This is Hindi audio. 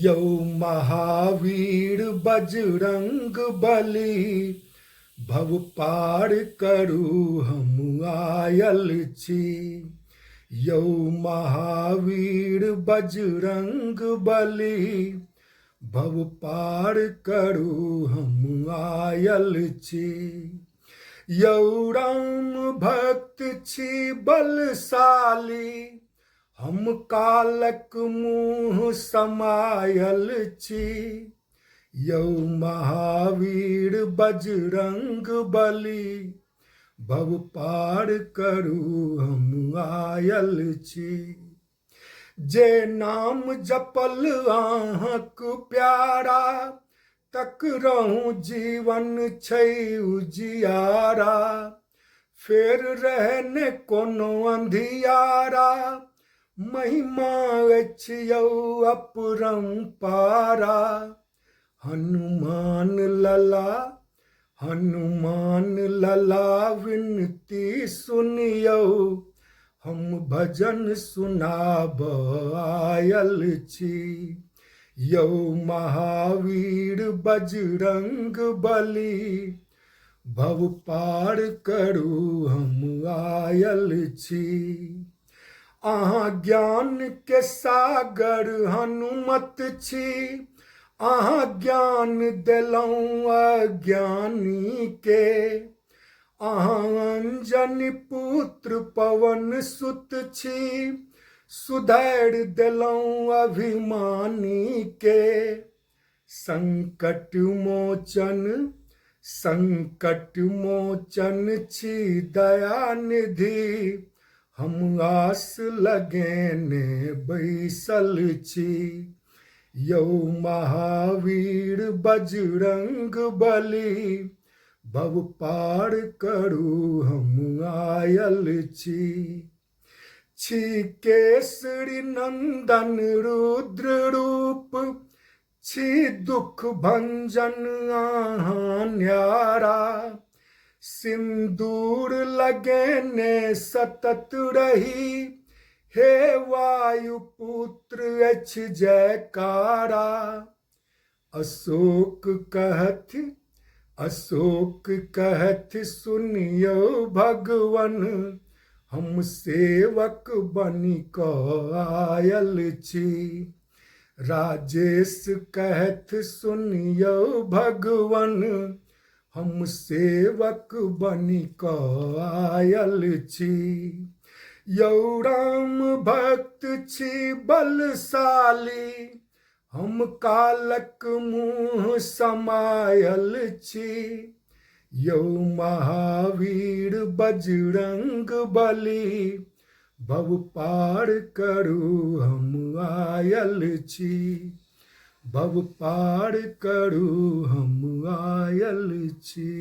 यौ महावीर बजरंग बली, भव पार करू हम आयल छी। यौ महावीर बजरंग बली, भव पार करू हम आयल छी। यौ राम भक्त छी बलशाली, हम कालक मुँह समायल छी। यौ महावीर बजरंग बली, भव पार करू हम आयल छी। जे नाम जपल अहाँक प्यारा, तकरहु जीवन छै उजियारा। फेर रहने कोनो अंधियारा, महिमा अछि यौ अपरंपारा। हनुमान लला विनती सुनियौ, हम भजन सुनाब आयल छी। यौ महावीर बजरंग बली, भव पार करू हम आयल छी। अहाँ ज्ञान के सागर हनुमत छी, अहाँ ज्ञान देलहुँ अज्ञानी के। अहाँ अंजनी पुत्र पवन सुत छी, सुधारि देलहुँ अभिमानी के। संकट मोचन छी दयानिधि, हम आस लगेने बैसल छी। यौ महावीर बजरंग बली, भव पार करू हम आयल छी। छी केसरी नंदन रुद्र रूप, छी दुख भंजन अहाँ न्यारा। सिंदूर लगेने सतत रही, हे वायु पुत्र अछि जयकारा। अशोक कहत सुनियौ भगवन, हम सेवक बनि कऽ आयल छी। राजेश कहत सुनियौ भगवन, हम सेवक बनि कऽ आयल छी। यौ राम भक्त छी बलशाली, हम कालक मुँह समायल छी। यौ महावीर बजरंग बली, भव पार करू हम आयल छी। भव पार करू हम आयल छी।